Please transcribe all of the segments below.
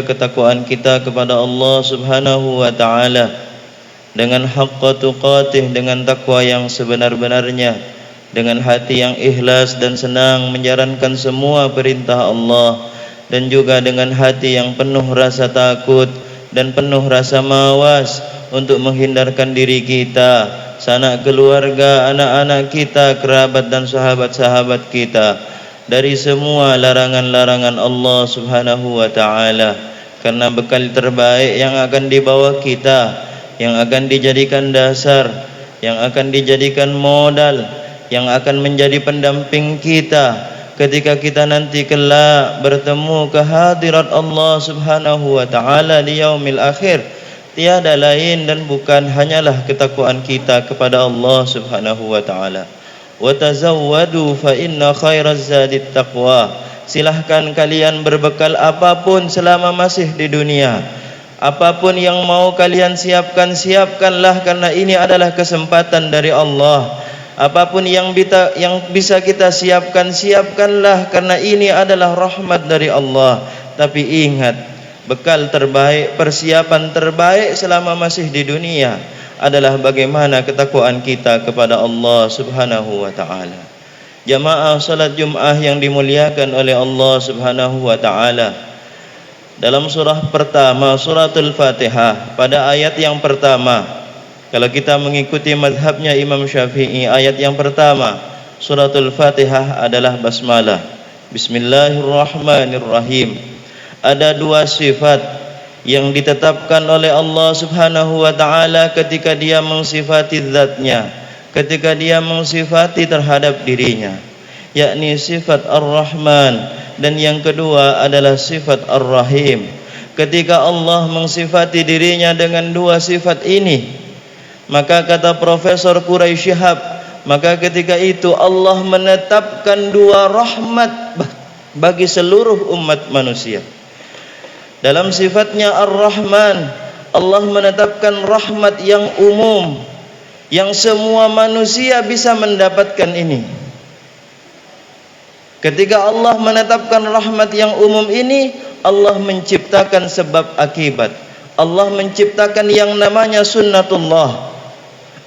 ketakwaan kita kepada Allah Subhanahu wa taala dengan haqqa tuqatih, dengan takwa yang sebenar-benarnya, dengan hati yang ikhlas dan senang menjalankan semua perintah Allah, dan juga dengan hati yang penuh rasa takut dan penuh rasa mawas untuk menghindarkan diri kita, sanak keluarga, anak-anak kita, kerabat dan sahabat-sahabat kita dari semua larangan-larangan Allah Subhanahu wa taala. Karena bekal terbaik yang akan dibawa kita, yang akan dijadikan dasar, yang akan dijadikan modal, yang akan menjadi pendamping kita ketika kita nanti kelak bertemu ke hadirat Allah Subhanahu wa taala di yaumil akhir, tiada lain dan bukan hanyalah ketakwaan kita kepada Allah Subhanahu wa taala. Wa tazawwadu fa inna khairaz zadit taqwa. Silahkan kalian berbekal apapun selama masih di dunia. Apapun yang mau kalian siapkan, siapkanlah, karena ini adalah kesempatan dari Allah. Apapun yang bisa kita siapkan, siapkanlah, karena ini adalah rahmat dari Allah. Tapi ingat, bekal terbaik, persiapan terbaik selama masih di dunia adalah bagaimana ketakwaan kita kepada Allah Subhanahu wa taala. Jamaah salat Jumat yang dimuliakan oleh Allah Subhanahu wa taala. Dalam surah pertama, suratul Fatihah, pada ayat yang pertama, kalau kita mengikuti mazhabnya Imam Syafi'i, ayat yang pertama suratul Fatihah adalah basmalah, Bismillahirrahmanirrahim. Ada dua sifat yang ditetapkan oleh Allah Subhanahu wa taala ketika Dia mensifati zatnya, ketika Dia mensifati terhadap dirinya, yakni sifat Ar-Rahman, dan yang kedua adalah sifat Ar-Rahim. Ketika Allah mensifati dirinya dengan dua sifat ini, maka kata Profesor Quraisy Shihab, maka ketika itu Allah menetapkan dua rahmat bagi seluruh umat manusia. Dalam sifatnya Ar-Rahman, Allah menetapkan rahmat yang umum, yang semua manusia bisa mendapatkan ini. Ketika Allah menetapkan rahmat yang umum ini, Allah menciptakan sebab akibat. Allah menciptakan yang namanya sunnatullah.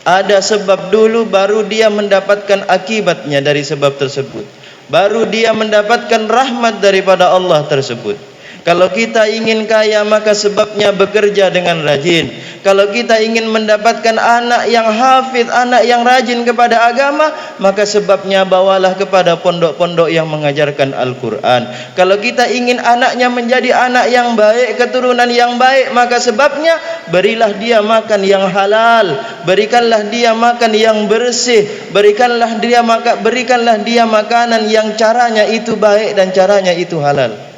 Ada sebab dulu, baru dia mendapatkan akibatnya dari sebab tersebut. Baru dia mendapatkan rahmat daripada Allah tersebut. Kalau kita ingin kaya, maka sebabnya bekerja dengan rajin. Kalau kita ingin mendapatkan anak yang hafidh, anak yang rajin kepada agama, maka sebabnya bawalah kepada pondok-pondok yang mengajarkan Al-Quran. Kalau kita ingin anaknya menjadi anak yang baik, keturunan yang baik, maka sebabnya berilah dia makan yang halal, berikanlah dia makan yang bersih, berikanlah dia makanan yang caranya itu baik dan caranya itu halal.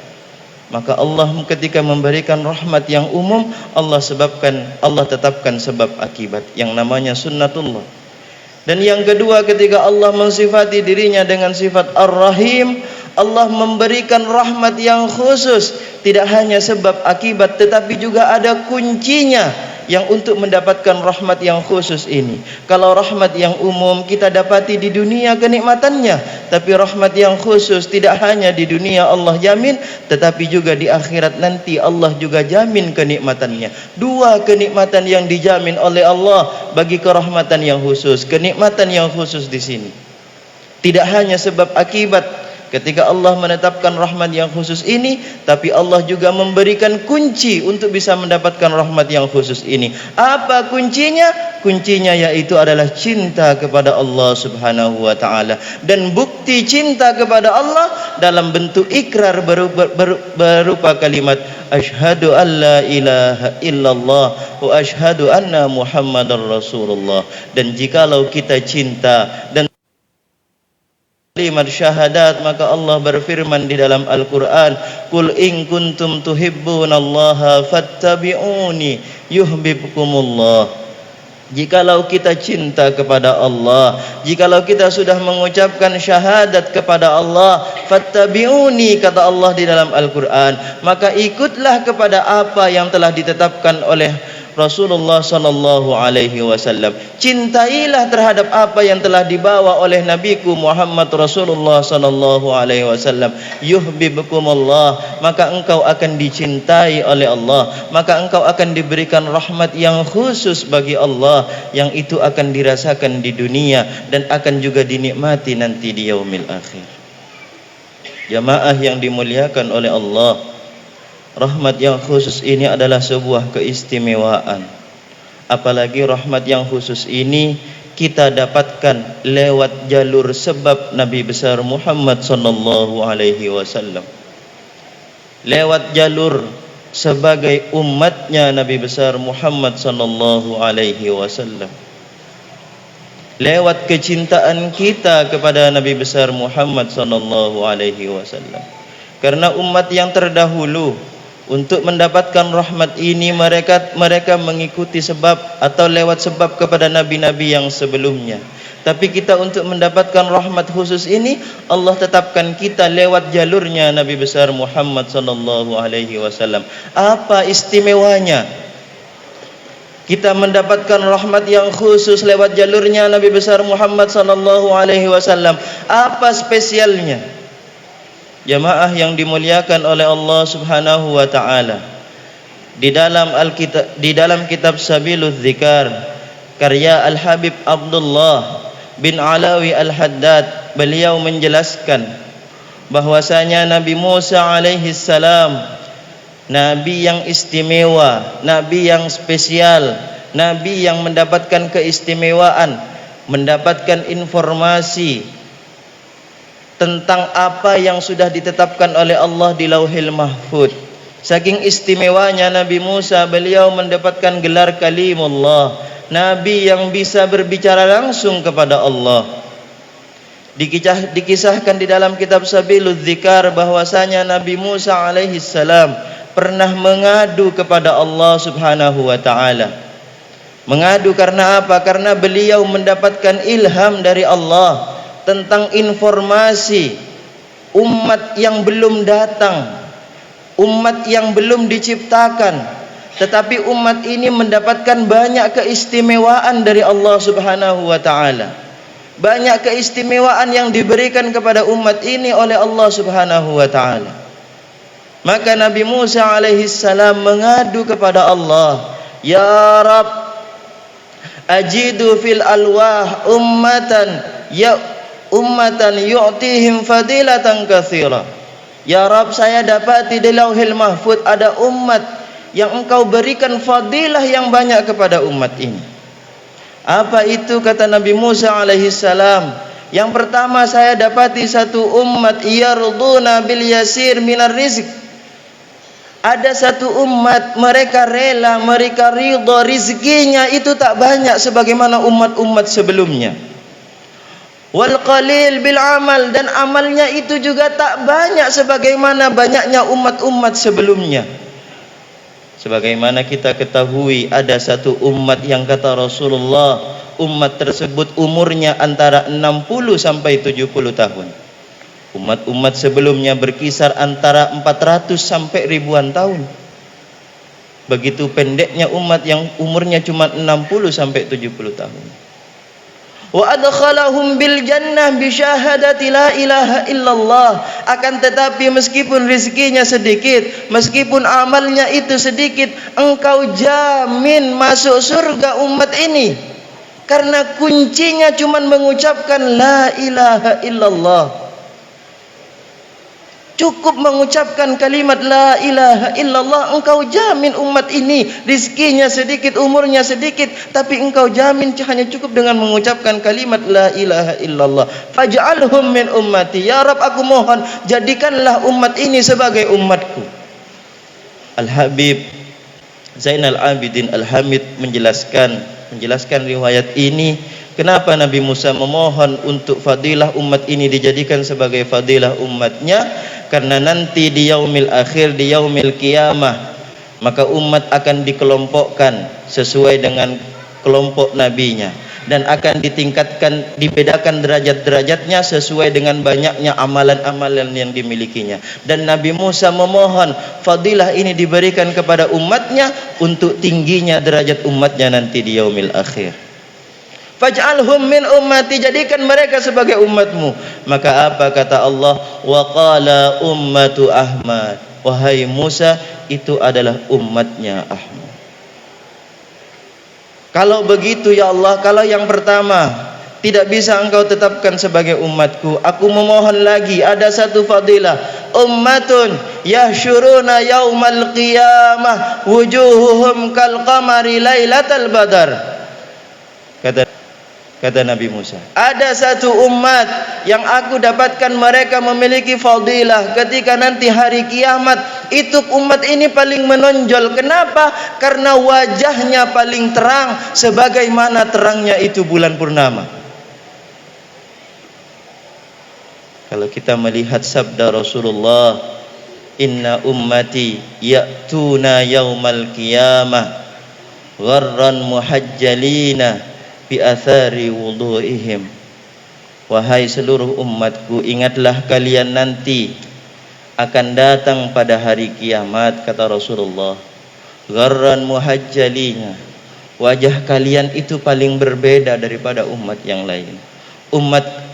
Maka Allah ketika memberikan rahmat yang umum, Allah tetapkan sebab akibat yang namanya sunnatullah. Dan yang kedua, ketika Allah mensifati dirinya dengan sifat Ar-Rahim, Allah memberikan rahmat yang khusus, tidak hanya sebab akibat, tetapi juga ada kuncinya yang untuk mendapatkan rahmat yang khusus ini. Kalau rahmat yang umum kita dapati di dunia kenikmatannya, tapi rahmat yang khusus tidak hanya di dunia Allah jamin, tetapi juga di akhirat nanti Allah juga jamin kenikmatannya. Dua kenikmatan yang dijamin oleh Allah bagi kerahmatan yang khusus. Kenikmatan yang khusus di sini tidak hanya sebab akibat ketika Allah menetapkan rahmat yang khusus ini, tapi Allah juga memberikan kunci untuk bisa mendapatkan rahmat yang khusus ini. Apa kuncinya? Kuncinya yaitu adalah cinta kepada Allah Subhanahu wa taala. Dan bukti cinta kepada Allah dalam bentuk ikrar berupa kalimat asyhadu an la ilaha illallah wa asyhadu anna Muhammadar Rasulullah. Dan jikalau kita cinta dan kalimat syahadat, maka Allah berfirman di dalam Al-Quran, Qul in kuntum tuhibbunallaha fattabi'uni yuhibbukumullah. Jikalau kita cinta kepada Allah, jikalau kita sudah mengucapkan syahadat kepada Allah, fattabi'uni, kata Allah di dalam Al-Quran, maka ikutlah kepada apa yang telah ditetapkan oleh Rasulullah sallallahu alaihi wasallam. Cintailah terhadap apa yang telah dibawa oleh nabiku Muhammad Rasulullah sallallahu alaihi wasallam. Yuhibbukumullah, maka engkau akan dicintai oleh Allah, maka engkau akan diberikan rahmat yang khusus bagi Allah, yang itu akan dirasakan di dunia dan akan juga dinikmati nanti di yaumil akhir. Jamaah yang dimuliakan oleh Allah, rahmat yang khusus ini adalah sebuah keistimewaan. Apalagi rahmat yang khusus ini kita dapatkan lewat jalur sebab Nabi besar Muhammad sallallahu alaihi wasallam. Lewat jalur sebagai umatnya Nabi besar Muhammad sallallahu alaihi wasallam. Lewat kecintaan kita kepada Nabi besar Muhammad sallallahu alaihi wasallam. Karena umat yang terdahulu untuk mendapatkan rahmat ini mereka mengikuti sebab atau lewat sebab kepada nabi-nabi yang sebelumnya. Tapi kita untuk mendapatkan rahmat khusus ini Allah tetapkan kita lewat jalurnya Nabi besar Muhammad sallallahu alaihi wasallam. Apa istimewanya kita mendapatkan rahmat yang khusus lewat jalurnya Nabi besar Muhammad sallallahu alaihi wasallam? Apa spesialnya? Jamaah yang dimuliakan oleh Allah Subhanahu wa taala. Di dalam kitab Sabiluz Dzikar karya Al-Habib Abdullah bin Alawi Al-Haddad, beliau menjelaskan bahwasanya Nabi Musa alaihi salam nabi yang istimewa, nabi yang spesial, nabi yang mendapatkan keistimewaan, mendapatkan informasi tentang apa yang sudah ditetapkan oleh Allah di Lauhil Mahfuz. Saking istimewanya Nabi Musa, beliau mendapatkan gelar Kalimullah, nabi yang bisa berbicara langsung kepada Allah. Dikisahkan di dalam kitab Sabiluz Dzikar bahwasanya Nabi Musa alaihi salam pernah mengadu kepada Allah Subhanahu wa taala. Mengadu karena apa? Karena beliau mendapatkan ilham dari Allah tentang informasi umat yang belum datang, umat yang belum diciptakan, tetapi umat ini mendapatkan banyak keistimewaan dari Allah Subhanahu wa taala. Banyak keistimewaan yang diberikan kepada umat ini oleh Allah Subhanahu wa taala. Maka Nabi Musa alaihi salam mengadu kepada Allah, "Ya Rabb, ajidu fil alwah ummatan yu'tihim fadilatan katsira." Ya Rabb, saya dapati di Lauhil Mahfuz ada umat yang engkau berikan fadilah yang banyak kepada umat ini. Apa itu? Kata Nabi Musa alaihi salam, yang pertama saya dapati satu umat yarduna bil yasir minar rizq. Ada satu umat mereka rela, mereka ridha rizkinya itu tak banyak sebagaimana umat-umat sebelumnya. Wal qalil bil amal, dan amalnya itu juga tak banyak sebagaimana banyaknya umat-umat sebelumnya. Sebagaimana kita ketahui ada satu umat yang kata Rasulullah, umat tersebut umurnya antara 60 sampai 70 tahun. Umat-umat sebelumnya berkisar antara 400 sampai ribuan tahun. Begitu pendeknya umat yang umurnya cuma 60 sampai 70 tahun. Wa adkhalahum bil jannah bi syahadati la ilaha illallah. Akan tetapi meskipun rizkinya sedikit, meskipun amalnya itu sedikit, engkau jamin masuk surga umat ini. Karena kuncinya cuma mengucapkan la ilaha illallah. Cukup mengucapkan kalimat la ilaha illallah, engkau jamin umat ini rizkinya sedikit, umurnya sedikit, tapi engkau jamin hanya cukup dengan mengucapkan kalimat la ilaha illallah. Faj'alhum min ummati, ya Rabb, aku mohon jadikanlah umat ini sebagai umatku. Al-Habib Zainal Abidin Al-Hamid menjelaskan riwayat ini. Kenapa Nabi Musa memohon untuk fadilah umat ini dijadikan sebagai fadilah umatnya? Karena nanti di yaumil akhir, di yaumil qiyamah, maka umat akan dikelompokkan sesuai dengan kelompok nabinya. dan akan ditingkatkan, dibedakan derajat-derajatnya sesuai dengan banyaknya amalan-amalan yang dimilikinya. Dan Nabi Musa memohon fadilah ini diberikan kepada umatnya untuk tingginya derajat umatnya nanti di yaumil akhir. Faj'alhum min ummati, jadikan mereka sebagai umatmu. Maka apa kata Allah? Wa qala ummatu Ahmad, wahai Musa, itu adalah umatnya Ahmad. Kalau begitu ya Allah, kalau yang pertama tidak bisa engkau tetapkan sebagai umatku, aku memohon lagi ada satu fadilah, ummatun yahsyuruna yaumal qiyamah wujuhuhum kal qamari lailatal badar. Kata Nabi Musa, ada satu umat yang aku dapatkan mereka memiliki fadilah ketika nanti hari kiamat. Itu umat ini paling menonjol. Kenapa? Karena wajahnya paling terang sebagaimana terangnya itu bulan purnama. Kalau kita melihat sabda Rasulullah, inna ummati ya'tuna yaumal qiyamah gharran muhajjalina bi athari wudu'ihim. Wahai seluruh umatku, ingatlah kalian nanti akan datang pada hari kiamat, kata Rasulullah, gharran muhajjalina, wajah kalian itu paling berbeda daripada umat yang lain.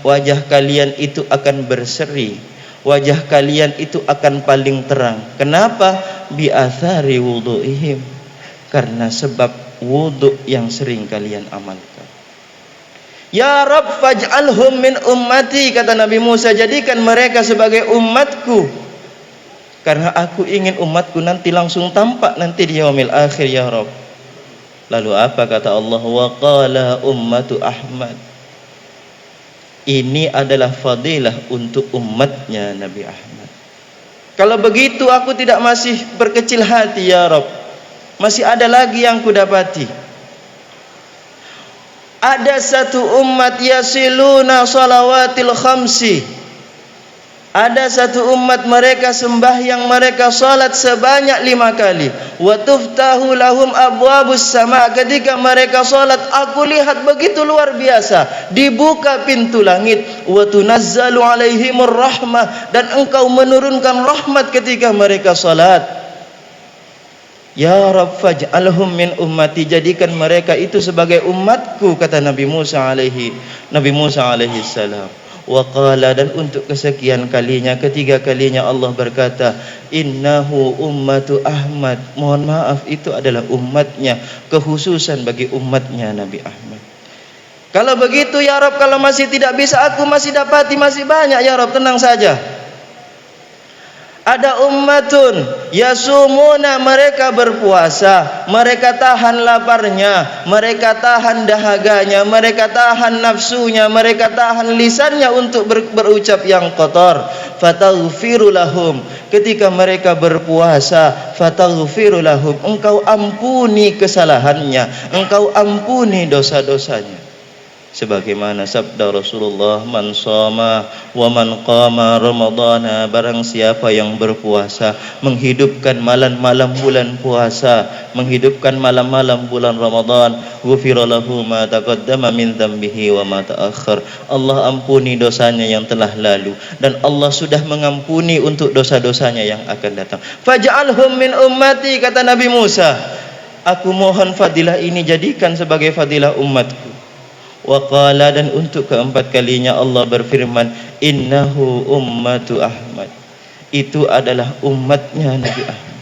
Wajah kalian itu akan berseri, wajah kalian itu akan paling terang. Kenapa? Bi athari wudu'ihim, karena sebab wudu yang sering kalian amalkan. Ya Rabb faj'alhum min ummati, kata Nabi Musa, jadikan mereka sebagai umatku, karena aku ingin umatku nanti langsung tampak nanti di yaumil akhir ya Rabb. Lalu apa kata Allah? Wa qala ummatu Ahmad, ini adalah fadilah untuk umatnya Nabi Ahmad. Kalau begitu aku tidak masih berkecil hati ya Rabb, masih ada lagi yang kudapati. Ada satu umat yasiluna salawatil khamsi, ada satu umat mereka sembahyang, mereka salat sebanyak 5 kali. Wa tuftahu lahum abwabus sama, ketika mereka salat aku lihat begitu luar biasa, dibuka pintu langit. Wa tunazzalu alaihimur rahmah, dan engkau menurunkan rahmat ketika mereka salat. Ya Rabb faj'alhum min ummati, jadikan mereka itu sebagai umatku, kata Nabi Musa alaihi salam. Wa qala, dan untuk kesekian kalinya, ketiga kalinya Allah berkata, innahu ummatu Ahmad, mohon maaf itu adalah umatnya, kekhususan bagi umatnya Nabi Ahmad. Kalau begitu ya Rabb, kalau masih tidak bisa aku masih dapati masih banyak ya Rabb, tenang saja. Ada ummatun yasumuna, mereka berpuasa, mereka tahan laparnya, mereka tahan dahaganya, mereka tahan nafsunya, mereka tahan lisannya untuk berucap yang kotor. Fataghfiru lahum, ketika mereka berpuasa, fataghfiru lahum, engkau ampuni kesalahannya, engkau ampuni dosa-dosanya. Sebagaimana sabda Rasulullah, man shoma wa man qama ramadhana, barang siapa yang berpuasa, menghidupkan malam-malam bulan puasa, menghidupkan malam-malam bulan Ramadan, ghufira lahu ma taqaddama min dhanbihi wa ma ta'akhkhar, Allah ampuni dosanya yang telah lalu, dan Allah sudah mengampuni untuk dosa-dosanya yang akan datang. Faj'alhum min ummati, kata Nabi Musa, aku mohon fadilah ini jadikan sebagai fadilah umatku. Wa qala, dan untuk keempat kalinya Allah berfirman, innahu ummatu Ahmad, itu adalah umatnya Nabi Ahmad.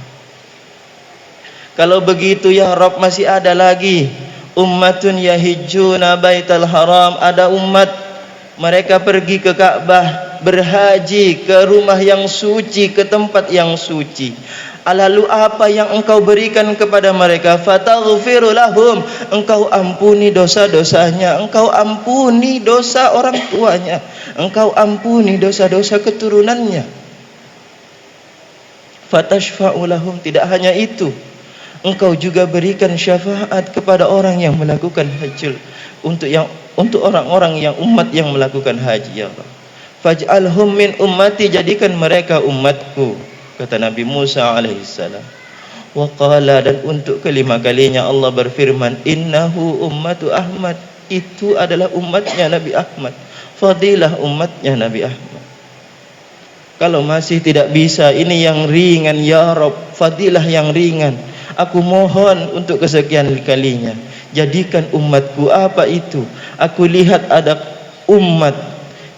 Kalau begitu ya Rabb, masih ada lagi ummatun yahijjuna baital haram, ada umat mereka pergi ke Ka'bah, berhaji ke rumah yang suci, ke tempat yang suci. Lalu apa yang engkau berikan kepada mereka? Fataghfiru lahum, engkau ampuni dosa-dosanya, engkau ampuni dosa orang tuanya, engkau ampuni dosa-dosa keturunannya. Fatashfa'u lahum, tidak hanya itu, engkau juga berikan syafaat kepada orang yang melakukan haji, untuk orang-orang yang umat yang melakukan haji ya Allah. Faj'alhum min ummati, jadikan mereka umatku, kata Nabi Musa alaihissalam. Wa qala, dan untuk kelima kalinya Allah berfirman, innahu ummatu Ahmad, Itu adalah umatnya Nabi Ahmad, fadilah umatnya Nabi Ahmad. Kalau masih tidak bisa, ini yang ringan ya Rabb, fadilah yang ringan. Aku mohon untuk kesekian kalinya, jadikan umatku. Apa itu? Aku lihat ada umat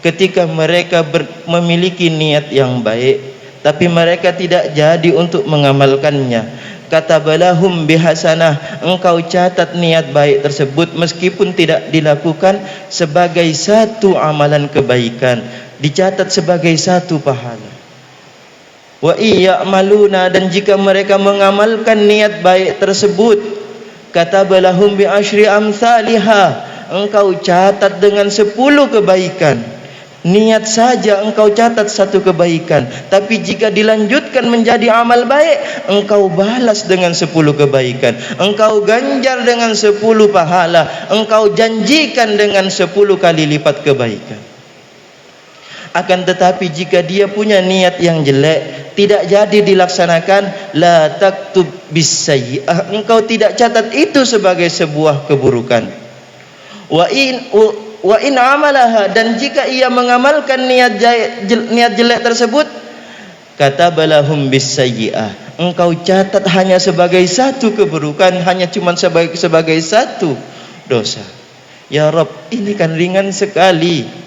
ketika mereka memiliki niat yang baik, tapi mereka tidak jadi untuk mengamalkannya. Katabalahum bihasanah, engkau catat niat baik tersebut meskipun tidak dilakukan sebagai satu amalan kebaikan, dicatat sebagai satu pahala. Wa iya'maluna, dan jika mereka mengamalkan niat baik tersebut, katabalahum bi asyri amsalihha, engkau catat dengan 10 kebaikan. Niat saja engkau catat 1 kebaikan, tapi jika dilanjutkan menjadi amal baik, engkau balas dengan 10 kebaikan, engkau ganjar dengan 10 pahala, engkau janjikan dengan 10 kali lipat kebaikan. Akan tetapi jika dia punya niat yang jelek, tidak jadi dilaksanakan, la taktub bisayyi'ah, engkau tidak catat itu sebagai sebuah keburukan. Wa in amalaha, dan jika ia mengamalkan niat jelek tersebut, katabalahum bisayyi'ah, engkau catat hanya sebagai 1 keburukan, hanya cuma sebagai 1 dosa. Ya Rabb, ini kan ringan sekali.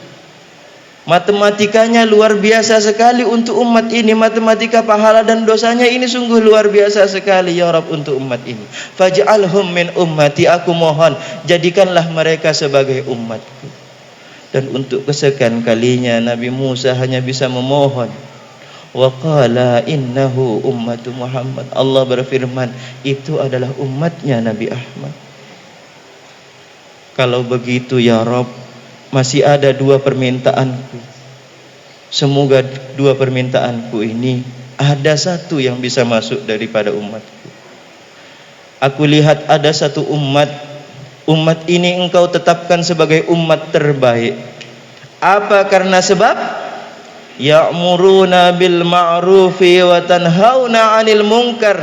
Matematikanya luar biasa sekali untuk umat ini. Matematika pahala dan dosanya ini sungguh luar biasa sekali ya Rabb untuk umat ini. Faj'alhum min ummati, aku mohon jadikanlah mereka sebagai umatku. Dan untuk kesekian kalinya Nabi Musa hanya bisa memohon. Wa qala innahu ummatu Muhammad, Allah berfirman itu adalah umatnya Nabi Ahmad. Kalau begitu ya Rabb, masih ada 2 permintaanku. Semoga 2 permintaanku ini ada 1 yang bisa masuk daripada umatku. Aku lihat ada 1 umat. Umat ini engkau tetapkan sebagai umat terbaik. Apa? Karena sebab ya'muruna bil ma'rufi wa tanhauna 'anil munkar.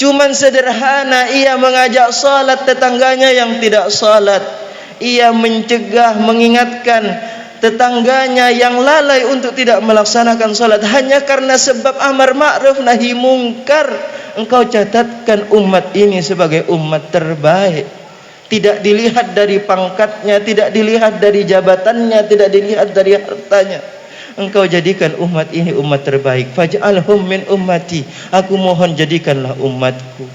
Cuman sederhana, ia mengajak salat tetangganya yang tidak salat. Ia mencegah, mengingatkan tetangganya yang lalai untuk tidak melaksanakan salat, hanya karena sebab amar ma'ruf nahi mungkar. Engkau catatkan umat ini sebagai umat terbaik. Tidak dilihat dari pangkatnya, tidak dilihat dari jabatannya, tidak dilihat dari hartanya. Engkau jadikan umat ini umat terbaik. Faj'alhum min ummati, aku mohon jadikanlah umatku.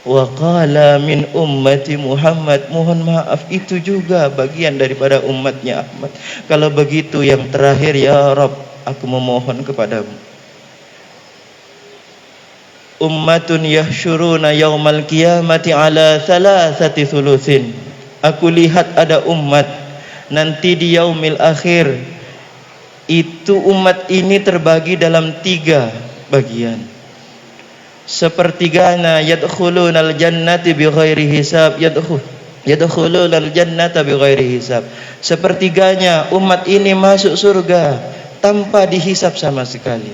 Wa qala min ummati Muhammad, mohon maaf itu juga bagian daripada umatnya Ahmad. Kalau begitu yang terakhir ya Rabb, aku memohon kepadamu. Ummatun yahsyuruna yaumal qiyamati ala 3 thulutsin. Aku lihat ada umat nanti di yaumil akhir, itu umat ini terbagi dalam 3 bagian. Sepertiganya yadkhulunal jannati bighairi hisab, yadkhulunal jannata bighairi hisab. Sepertiganya umat ini masuk surga tanpa dihisab sama sekali.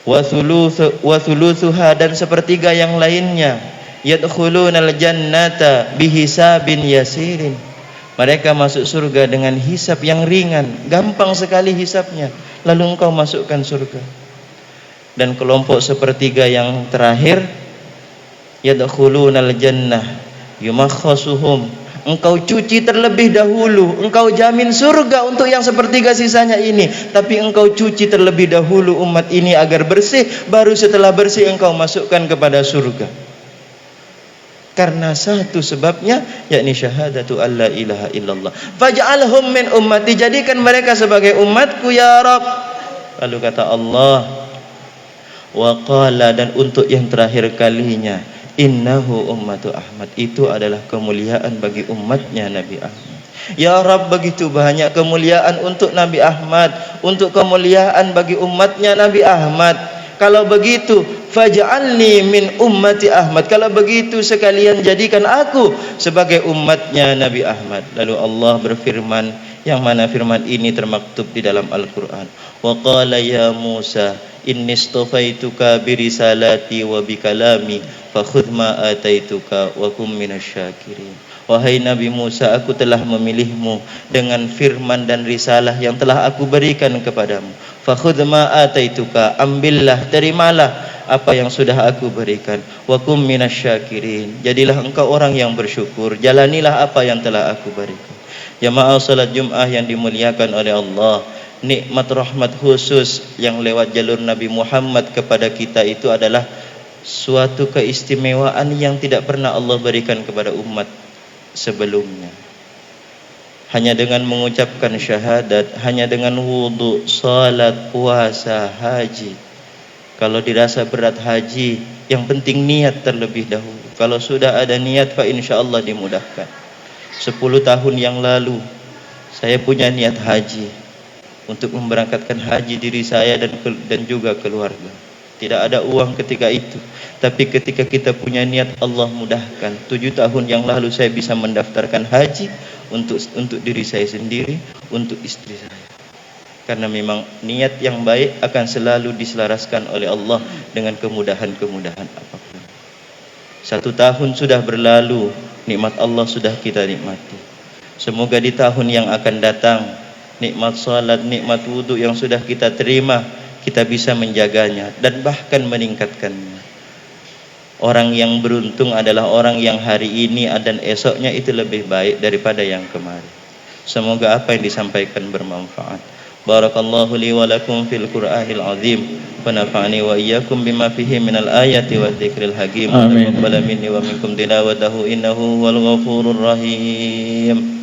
Wa thuluthuha, dan sepertiga yang lainnya yadkhulunal jannata bihisabin yasirin. Mereka masuk surga dengan hisab yang ringan, gampang sekali hisabnya, lalu engkau masukkan surga. Dan kelompok sepertiga yang terakhir yadkhulunal jannah yumakhasuhum, engkau cuci terlebih dahulu, engkau jamin surga untuk yang sepertiga sisanya ini, tapi engkau cuci terlebih dahulu umat ini agar bersih, baru setelah bersih engkau masukkan kepada surga. Karena 1 sebabnya, yakni syahadatu alla ilaha illallah. Faj'alhum min ummati, jadikan mereka sebagai umatku ya Rabb. Lalu kata Allah, wa qala, dan untuk yang terakhir kalinya, innahu ummatu Ahmad, itu adalah kemuliaan bagi umatnya Nabi Ahmad. Ya Rabb, begitu banyak kemuliaan untuk Nabi Ahmad, untuk kemuliaan bagi umatnya Nabi Ahmad. Kalau begitu, faj'alni min ummati Ahmad, kalau begitu sekalian jadikan aku sebagai umatnya Nabi Ahmad. Lalu Allah berfirman, yang mana firman ini termaktub di dalam Al-Quran. Wa qala ya Musa inni istafaituka birisalati wa bikalami fakhudh ma ataituka wa kum minasyakirin. wahai Nabi Musa, aku telah memilihmu dengan firman dan risalah yang telah aku berikan kepadamu. Fakhudh ma ataituka, ambillah, terimalah apa yang sudah aku berikan. Wa kum minasyakirin, jadilah engkau orang yang bersyukur, jalanilah apa yang telah aku berikan. Jamaah salat Jumat yang dimuliakan oleh Allah, nikmat rahmat khusus yang lewat jalur Nabi Muhammad kepada kita itu adalah suatu keistimewaan yang tidak pernah Allah berikan kepada umat sebelumnya. Hanya dengan mengucapkan syahadat, hanya dengan wudu, salat, puasa, haji. Kalau dirasa berat haji, yang penting niat terlebih dahulu. Kalau sudah ada niat, fa insyaallah dimudahkan. 10 tahun yang lalu saya punya niat haji untuk memberangkatkan haji diri saya dan juga keluarga. Tidak ada uang ketika itu, tapi ketika kita punya niat, Allah mudahkan. 7 tahun yang lalu saya bisa mendaftarkan haji untuk diri saya sendiri, untuk istri saya. Karena memang niat yang baik akan selalu diselaraskan oleh Allah dengan kemudahan-kemudahan apapun. 1 tahun sudah berlalu, nikmat Allah sudah kita nikmati. Semoga di tahun yang akan datang, nikmat salat, nikmat wudu yang sudah kita terima, kita bisa menjaganya dan bahkan meningkatkannya. Orang yang beruntung adalah orang yang hari ini dan esoknya itu lebih baik daripada yang kemarin. Semoga apa yang disampaikan bermanfaat. Barakallahu li wa lakum fil Qur'anil azim, wa nafa'ani wa iyyakum bima fihi minal ayati wa dzikril hakim. Amin. Wa taqabbal minni wa minkum tilawatahu innahu wal ghafurur rahim.